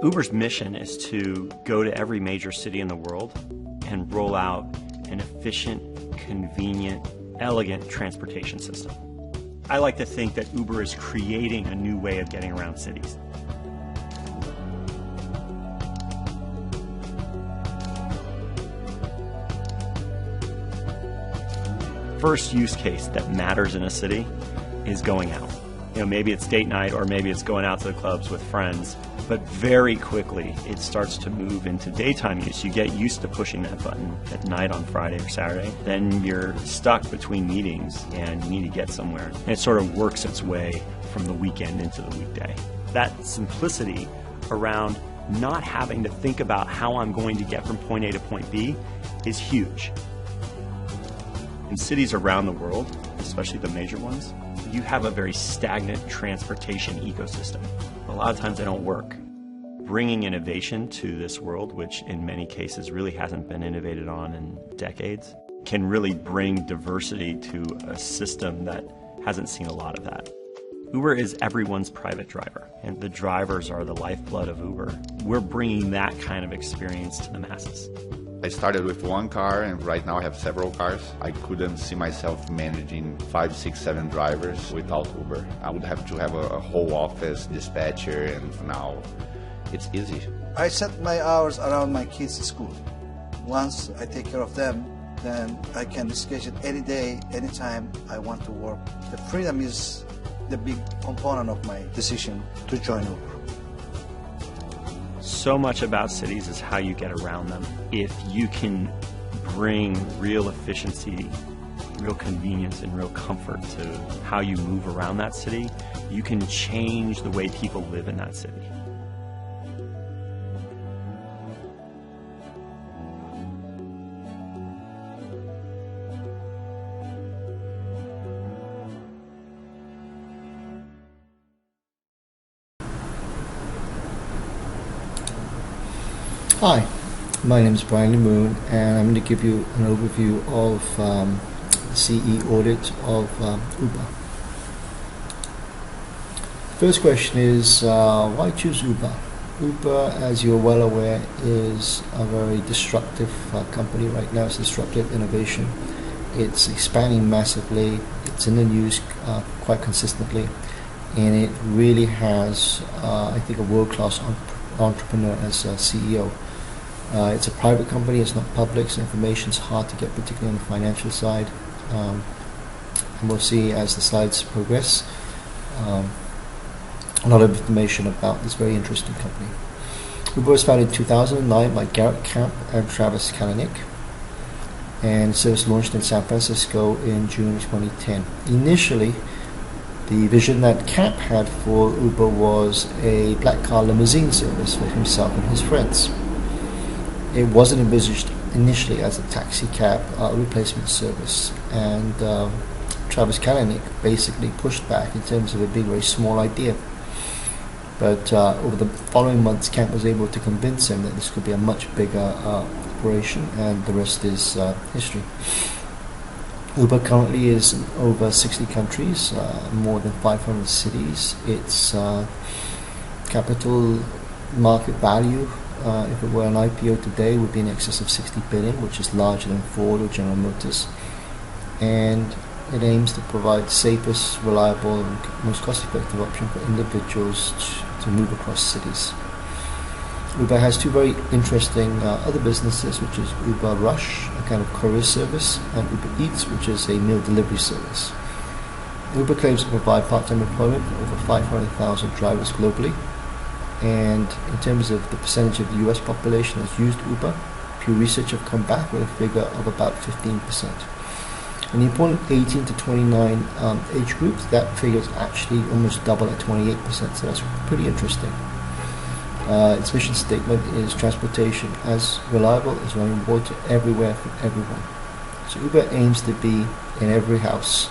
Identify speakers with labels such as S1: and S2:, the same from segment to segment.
S1: Uber's mission is to go to every major city in the world and roll out an efficient, convenient, elegant transportation system. I like to think that Uber is creating a new way of getting around cities. First use case that matters in a city is going out. Maybe it's date night or maybe it's going out to the clubs with friends, but very quickly it starts to move into daytime use. You get used to pushing that button at night on Friday or Saturday. Then you're stuck between meetings and you need to get somewhere. And it sort of works its way from the weekend into the weekday. That simplicity around not having to think about how I'm going to get from point A to point B is huge. In cities around the world, especially the major ones, you have a very stagnant transportation ecosystem. A lot of times they don't work. Bringing innovation to this world, which in many cases really hasn't been innovated on in decades, can really bring diversity to a system that hasn't seen a lot of that. Uber is everyone's private driver, and the drivers are the lifeblood of Uber. We're bringing that kind of experience to the masses.
S2: I started with one car and right now I have several cars. I couldn't see myself managing 5, 6, 7 drivers without Uber. I would have to have a whole office, dispatcher, and now it's easy.
S3: I set my hours around my kids' school. Once I take care of them, then I can schedule any day, anytime I want to work. The freedom is the big component of my decision to join Uber.
S1: So much about cities is how you get around them. If you can bring real efficiency, real convenience, and real comfort to how you move around that city, you can change the way people live in that city.
S4: Hi, my name is Brian Lemoon and I'm going to give you an overview of the CE audit of Uber. First question is, why choose Uber? Uber, as you're well aware, is a very disruptive company right now. It's disruptive innovation. It's expanding massively. It's in the news quite consistently. And it really has, I think, a world-class entrepreneur as CEO. It's a private company, it's not public, so information is hard to get, particularly on the financial side. And we'll see as the slides progress a lot of information about this very interesting company. Uber was founded in 2009 by Garrett Camp and Travis Kalanick, and service launched in San Francisco in June 2010. Initially, the vision that Camp had for Uber was a black car limousine service for himself and his friends. It wasn't envisaged initially as a taxi cab replacement service, and Travis Kalanick basically pushed back in terms of it being a very small idea. But over the following months, Camp was able to convince him that this could be a much bigger operation, and the rest is history. Uber currently is in over 60 countries, more than 500 cities. Its capital market value, if it were an IPO today, would be in excess of 60 billion, which is larger than Ford or General Motors. And it aims to provide the safest, reliable, and most cost-effective option for individuals to move across cities. Uber has two very interesting other businesses, which is Uber Rush, a kind of courier service, and Uber Eats, which is a meal delivery service. Uber claims to provide part-time employment for over 500,000 drivers globally, and in terms of the percentage of the US population that's used Uber, Pew Research have come back with a figure of about 15%. In the important 18 to 29 age groups, that figure is actually almost double at 28%, so that's pretty interesting. Its mission statement is transportation as reliable as running water everywhere for everyone. So Uber aims to be in every house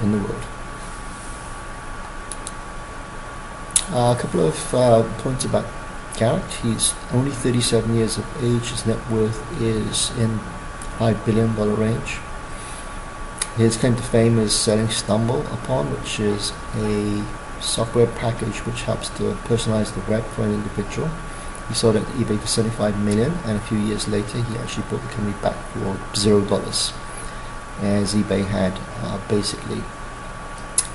S4: in the world. A couple of points about Garrett. He's only 37 years of age. His net worth is in $5 billion range. His claim to fame is selling Stumble Upon, which is a software package which helps to personalize the web for an individual. He sold it at eBay for $75 million, and a few years later he actually bought the company back for $0, as eBay had basically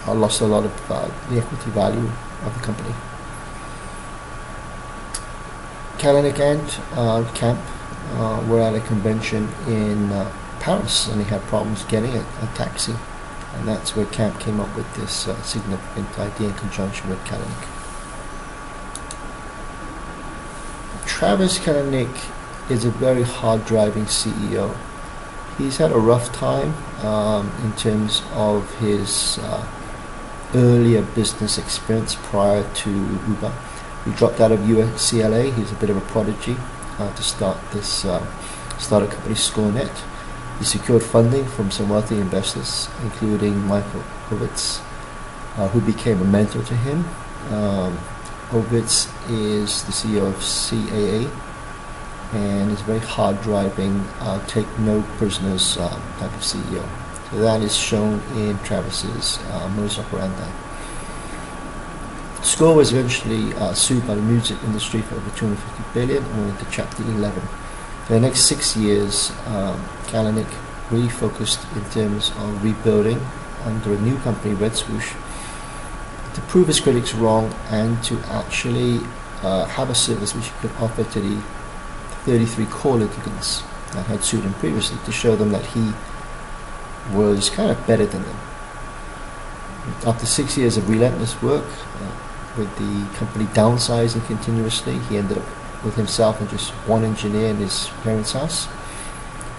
S4: lost a lot of the equity value of the company. Kalanick and Camp were at a convention in Paris, and they had problems getting a taxi, and that's where Camp came up with this significant idea in conjunction with Kalanick. Travis Kalanick is a very hard-driving CEO. He's had a rough time in terms of his earlier business experience prior to Uber. He dropped out of UCLA. He's a bit of a prodigy to start this startup company, ScoreNet. He secured funding from some wealthy investors, including Michael Ovitz, who became a mentor to him. Ovitz is the CEO of CAA and is a very hard-driving, take no prisoners type of CEO. So that is shown in Travis's modus operandi. Score was eventually sued by the music industry for over $250 billion and went into Chapter 11. For the next 6 years, Kalanick really focused in terms of rebuilding under a new company, Red Swoosh, to prove his critics wrong and to actually have a service which he could offer to the 33 core litigants that had sued him previously, to show them that he was kind of better than them. After 6 years of relentless work, with the company downsizing continuously, he ended up with himself and just one engineer in his parents' house.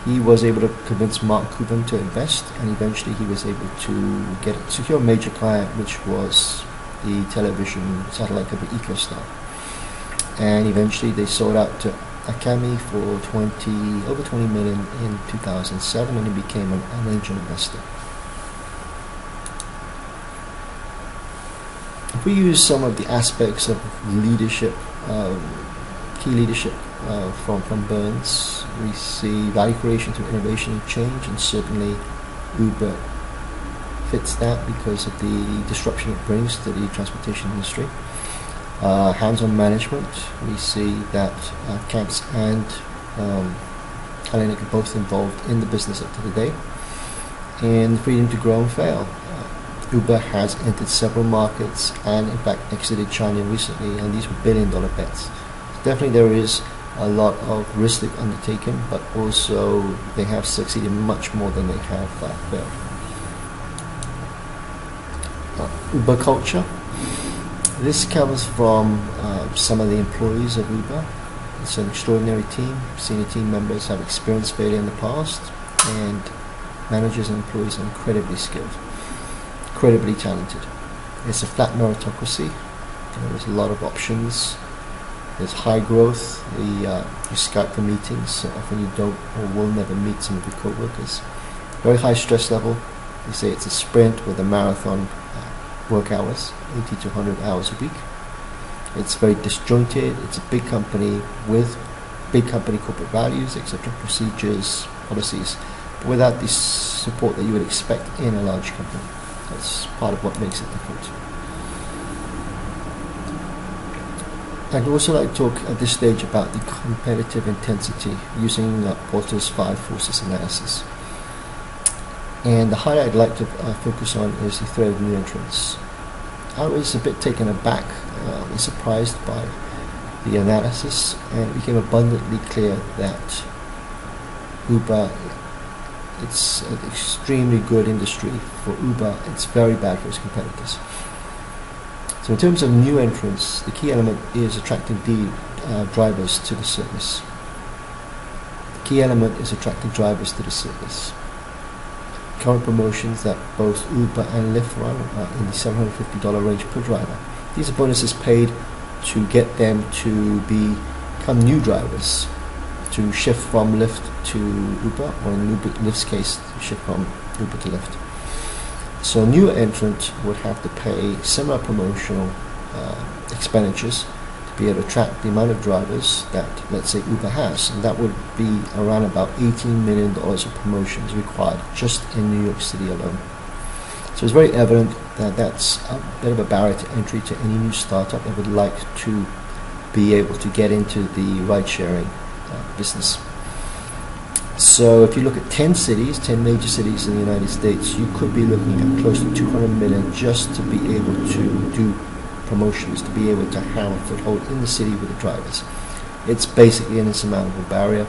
S4: He was able to convince Mark Cuban to invest, and eventually he was able to secure a major client, which was the television satellite company EchoStar. And eventually they sold out to Acme for over $20 million in 2007, and he became an angel investor. If we use some of the aspects of leadership, key leadership from Burns, we see value creation through innovation and change, and certainly Uber fits that because of the disruption it brings to the transportation industry. Hands-on management, we see that Camps and Kalanick are both involved in the business up to the day, and freedom to grow and fail. Uber has entered several markets and in fact exited China recently, and these were billion-dollar bets. Definitely there is a lot of risk they've undertaken, but also they have succeeded much more than they have failed. Uber culture. This comes from some of the employees of Uber. It's an extraordinary team. Senior team members have experienced failure in the past, and managers and employees are incredibly skilled, incredibly talented. It's a flat meritocracy. There's a lot of options. There's high growth. You Skype for meetings. So often you don't or will never meet some of your co-workers. Very high stress level. They say it's a sprint with a marathon work hours, 80 to 100 hours a week. It's very disjointed. It's a big company with big company corporate values, etc., procedures, policies, but without the support that you would expect in a large company. That's part of what makes it different. I'd also like to talk at this stage about the competitive intensity using Porter's 5 forces analysis. And the highlight I'd like to focus on is the threat of new entrants. I was a bit taken aback and surprised by the analysis, and it became abundantly clear that Uber, it's an extremely good industry. For Uber, it's very bad for its competitors. So in terms of new entrants, the key element is attracting drivers to the service. The key element is attracting drivers to the service. Current promotions that both Uber and Lyft run are in the $750 range per driver. These are bonuses paid to get them to become new drivers, to shift from Lyft to Uber, or in Lyft's case, shift from Uber to Lyft. So a new entrant would have to pay similar promotional expenditures to be able to attract the amount of drivers that, let's say, Uber has, and that would be around about $18 million of promotions required just in New York City alone. So it's very evident that that's a bit of a barrier to entry to any new startup that would like to be able to get into the ride-sharing business. So if you look at 10 cities, 10 major cities in the United States, you could be looking at close to 200 million just to be able to do promotions, to be able to have a foothold in the city with the drivers. It's basically an insurmountable barrier,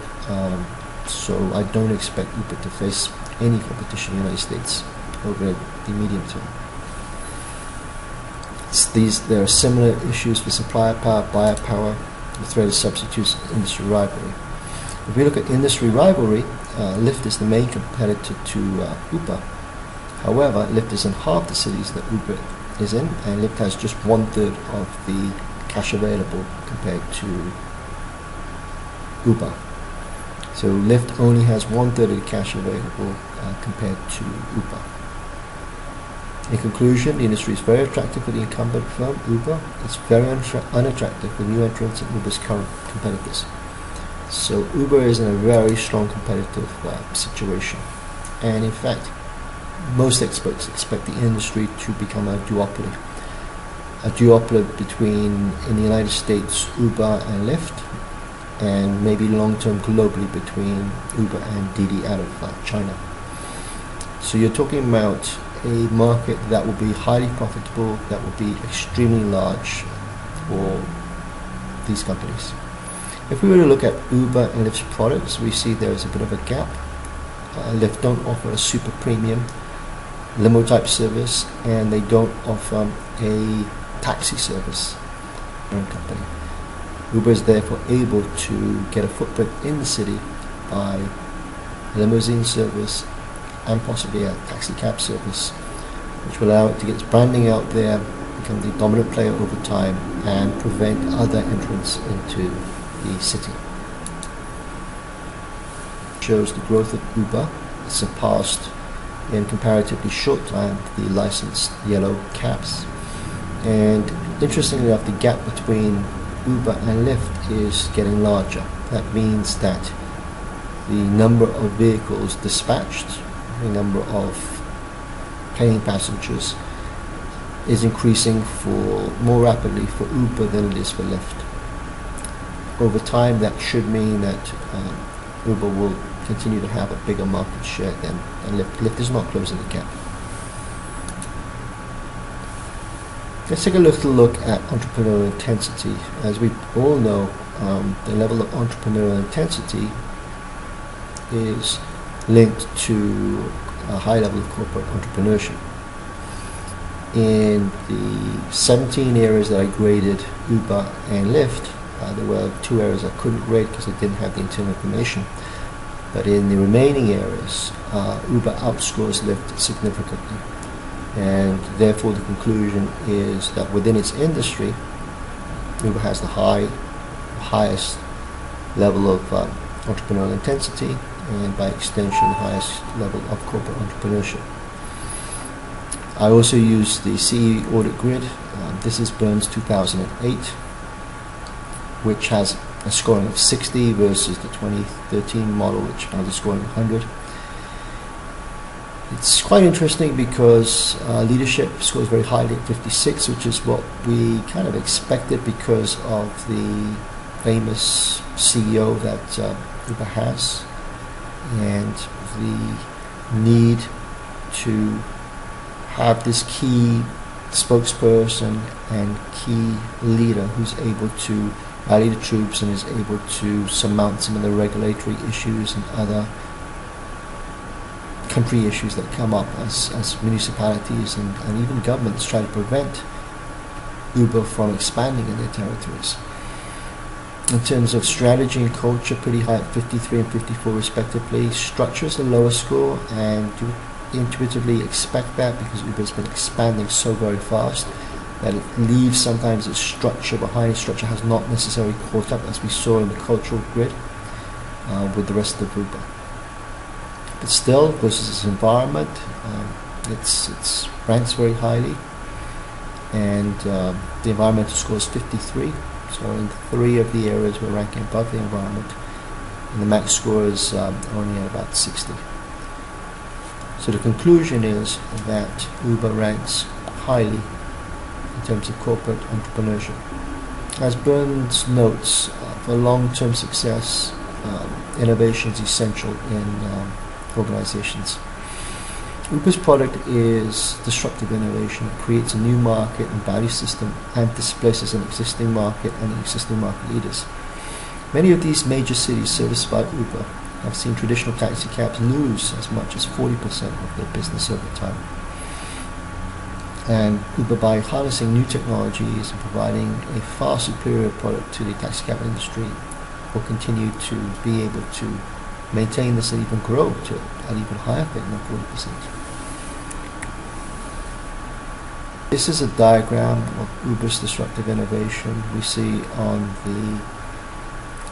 S4: so I don't expect Uber to face any competition in the United States over the medium term. There are similar issues with supplier power, buyer power, the threat of substitutes, industry rivalry. If we look at industry rivalry, Lyft is the main competitor to Uber. However, Lyft is in half the cities that Uber is in, and Lyft has just 1/3 of the cash available compared to Uber. So Lyft only has 1/3 of the cash available compared to Uber. In conclusion, the industry is very attractive for the incumbent firm, Uber. It's very unattractive for new entrants and Uber's current competitors. So Uber is in a very strong competitive situation. And in fact, most experts expect the industry to become a duopoly. A duopoly between, in the United States, Uber and Lyft, and maybe long-term globally between Uber and Didi out of China. So you're talking about a market that will be highly profitable, that will be extremely large for these companies. If we were to look at Uber and Lyft's products, we see there is a bit of a gap. Lyft don't offer a super premium limo type service, and they don't offer a taxi service in a company. Uber is therefore able to get a footprint in the city by limousine service and possibly a taxi cab service, which will allow it to get its branding out there, become the dominant player over time, and prevent other entrants into the city. Shows the growth of Uber surpassed in comparatively short time the licensed yellow cabs. And interestingly enough, the gap between Uber and Lyft is getting larger. That means that the number of vehicles dispatched, the number of paying passengers, is increasing more rapidly for Uber than it is for Lyft. Over time, that should mean that Uber will continue to have a bigger market share than Lyft. Lyft is not closing the gap. Let's take a little look at entrepreneurial intensity. As we all know, the level of entrepreneurial intensity is linked to a high level of corporate entrepreneurship. In the 17 areas that I graded Uber and Lyft, there were 2 areas I couldn't grade because I didn't have the internal information. But in the remaining areas, Uber outscores Lyft significantly. And therefore the conclusion is that within its industry, Uber has the highest level of entrepreneurial intensity, and by extension the highest level of corporate entrepreneurship. I also used the CE audit grid. This is Burns 2008, which has a scoring of 60 versus the 2013 model, which has a scoring of 100. It's quite interesting because leadership scores very highly at 56, which is what we kind of expected because of the famous CEO that Uber has, and the need to have this key spokesperson and key leader who's able to rally the troops and is able to surmount some of the regulatory issues and other country issues that come up as municipalities and even governments try to prevent Uber from expanding in their territories. In terms of strategy and culture, pretty high at 53 and 54 respectively. Structure is the lowest score, and you intuitively expect that because Uber has been expanding so very fast that it leaves sometimes its structure behind. Its structure has not necessarily caught up, as we saw in the cultural grid with the rest of Uber. But still, versus its environment, it's ranks very highly, and the environmental score is 53. So in 3 of the areas we're ranking above the environment, and the max score is only at about 60. So the conclusion is that Uber ranks highly in terms of corporate entrepreneurship. As Burns notes, for long-term success, innovation is essential in organizations. Uber's product is disruptive innovation. It creates a new market and value system and displaces an existing market and existing market leaders. Many of these major cities serviced by Uber have seen traditional taxi cabs lose as much as 40% of their business over time. And Uber, by harnessing new technologies and providing a far superior product to the taxi cab industry, will continue to be able to maintain this and even grow to an even higher rate than 40%. This is a diagram of Uber's disruptive innovation. We see on the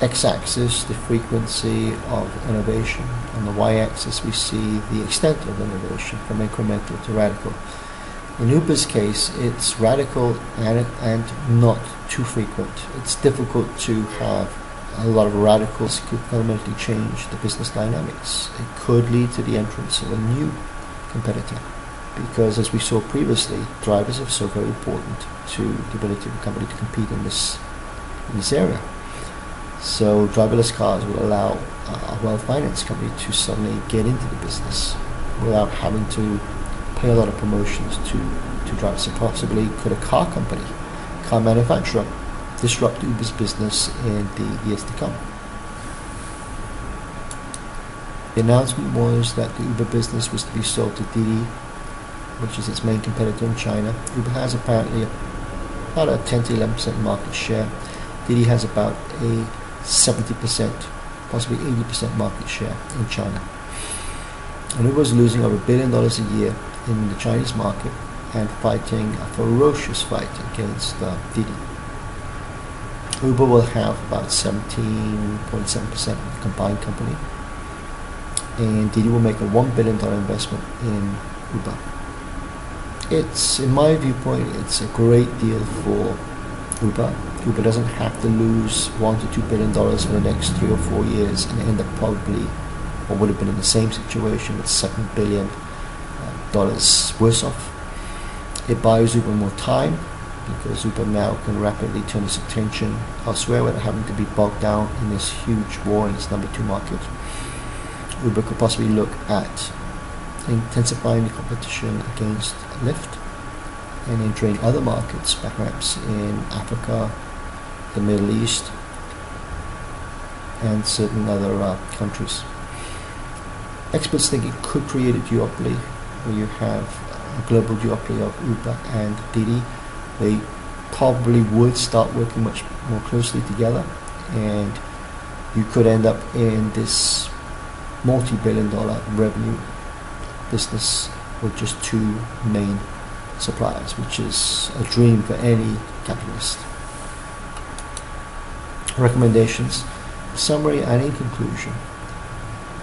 S4: x-axis the frequency of innovation. On the y-axis we see the extent of innovation, from incremental to radical. In Uber's case, it's radical and not too frequent. It's difficult to have a lot of radicals could fundamentally change the business dynamics. It could lead to the entrance of a new competitor, because as we saw previously, drivers are so very important to the ability of a company to compete in this area. So driverless cars will allow a well-financed company to suddenly get into the business without having to pay a lot of promotions to drive. So possibly could a car company, car manufacturer, disrupt Uber's business in the years to come. The announcement was that the Uber business was to be sold to Didi, which is its main competitor in China. Uber has apparently about a 10 to 11% market share. Didi has about a 70%, possibly 80% market share in China. And Uber is losing over $1 billion a year in the Chinese market and fighting a ferocious fight against Didi. Uber will have about 17.7% of the combined company, and Didi will make a $1 billion investment in Uber. It's, in my viewpoint, it's a great deal for Uber. Uber doesn't have to lose $1 to $2 billion for the next 3 or 4 years and end up probably, or would have been in the same situation, with $7 billion worse off. It buys Uber more time, because Uber now can rapidly turn its attention elsewhere without having to be bogged down in this huge war in its number 2 market. Uber could possibly look at intensifying the competition against Lyft and entering other markets, perhaps in Africa, the Middle East, and certain other countries. Experts think it could create a duopoly, where you have a global duopoly of Uber and Didi. They probably would start working much more closely together, and you could end up in this multi-billion-dollar revenue business with just 2 main suppliers, which is a dream for any capitalist. Recommendations, summary, and in conclusion.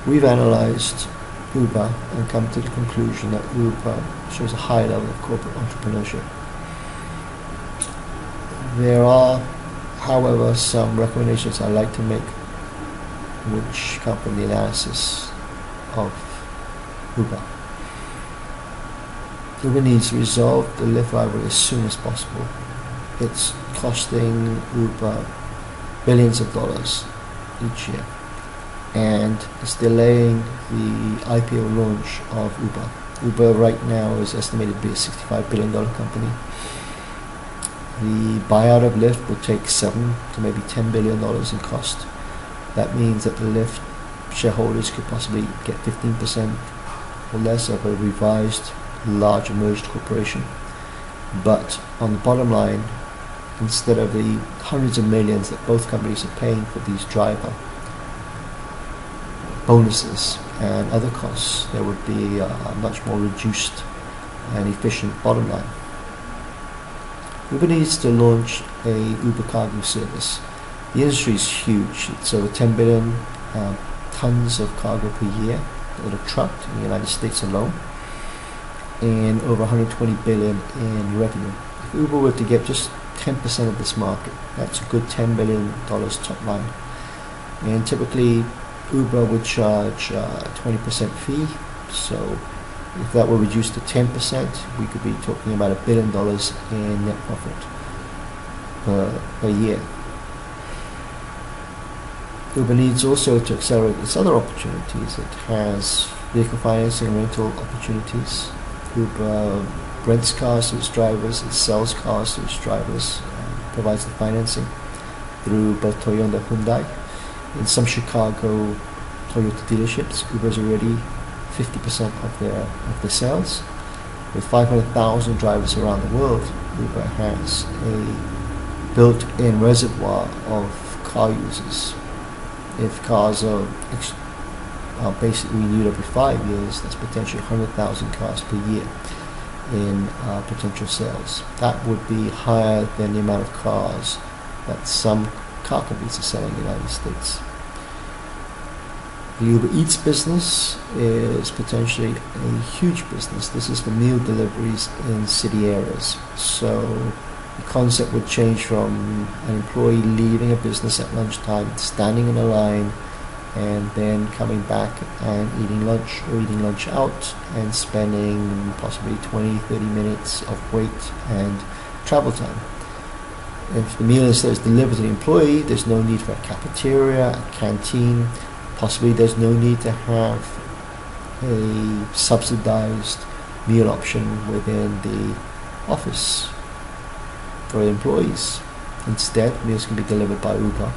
S4: We've analyzed Uber and come to the conclusion that Uber shows a high level of corporate entrepreneurship. There are, however, some recommendations I'd like to make which come from the analysis of Uber. Uber needs to resolve the Lyft rivalry as soon as possible. It's costing Uber billions of dollars each year, and it's delaying the IPO launch of Uber. Uber right now is estimated to be a $65 billion company. The buyout of Lyft would take $7 to maybe $10 billion in cost. That means that the Lyft shareholders could possibly get 15% or less of a revised, large merged corporation. But on the bottom line, instead of the hundreds of millions that both companies are paying for these driver bonuses and other costs, there would be a much more reduced and efficient bottom line. Uber needs to launch a Uber cargo service. The industry is huge. It's over 10 billion tons of cargo per year that are trucked in the United States alone, and over 120 billion in revenue. If Uber were to get just 10% of this market, that's a good $10 billion top line. And typically Uber would charge a 20% fee, so If that were reduced to 10%, we could be talking about $1 billion in net profit per year. Uber needs also to accelerate its other opportunities. It has vehicle financing and rental opportunities. Uber rents cars to its drivers, it sells cars to its drivers, provides the financing through both Toyota and Hyundai. In some Chicago Toyota dealerships, Uber is already 50% of their sales. With 500,000 drivers around the world, Uber has a built-in reservoir of car users. If cars are basically renewed every 5 years, that's potentially 100,000 cars per year in potential sales. That would be higher than the amount of cars that some car companies are selling in the United States. The Uber Eats business is potentially a huge business. This is for meal deliveries in city areas. So the concept would change from an employee leaving a business at lunchtime, standing in a line, and then coming back and eating lunch or eating lunch out and spending possibly 20-30 minutes of wait and travel time. If the meal is delivered to the employee, there's no need for a cafeteria, a canteen. Possibly there's no need to have a subsidized meal option within the office for employees. Instead, meals can be delivered by Uber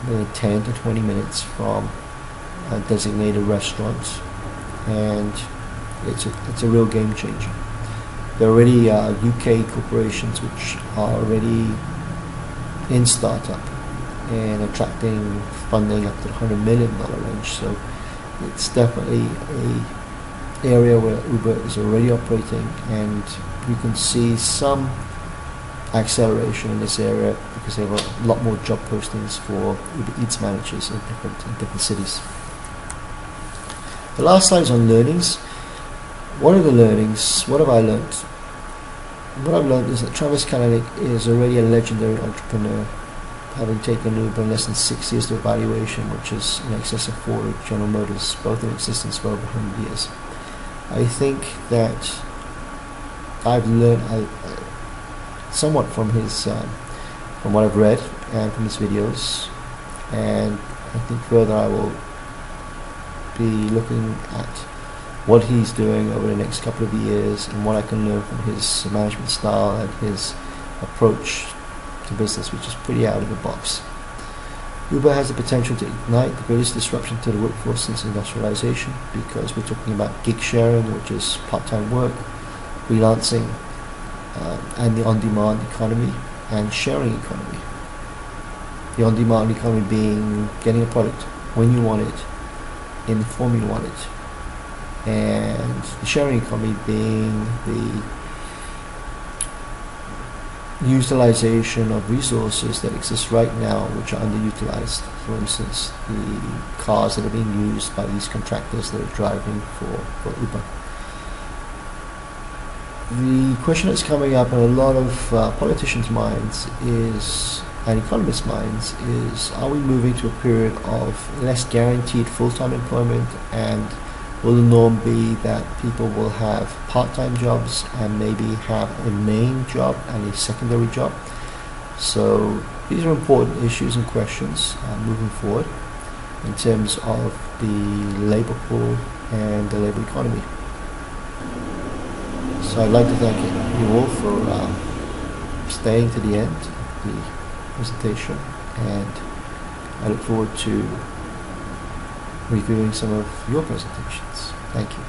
S4: within 10 to 20 minutes from a designated restaurant, and it's a real game changer. There are already UK corporations which are already in startup and attracting funding up to the $100 million range. So it's definitely an area where Uber is already operating, and you can see some acceleration in this area because they have a lot more job postings for Uber Eats managers in different cities. The last slide is on learnings. What are the learnings? What have I learned? What I've learned is that Travis Kalanick is already a legendary entrepreneur, having taken Uber in less than 6 years to evaluation, which is in excess of Ford or General Motors, both in existence for over 100 years. I think that I've learned somewhat from his, from what I've read and from his videos, and I think further I will be looking at what he's doing over the next couple of years and what I can learn from his management style and his approach to business, which is pretty out of the box. Uber has the potential to ignite the greatest disruption to the workforce since industrialization, because we're talking about gig sharing, which is part-time work, freelancing, and the on-demand economy and sharing economy. The on-demand economy being getting a product when you want it, in the form you want it, and the sharing economy being the utilization of resources that exist right now which are underutilized. For instance, the cars that are being used by these contractors that are driving for Uber. The question that's coming up in a lot of politicians' minds is, and economists' minds, is, are we moving to a period of less guaranteed full-time employment, and will the norm be that people will have part-time jobs and maybe have a main job and a secondary job? So these are important issues and questions moving forward in terms of the labor pool and the labor economy. So I'd like to thank you all for staying to the end of the presentation, and I look forward to reviewing some of your presentations. Thank you.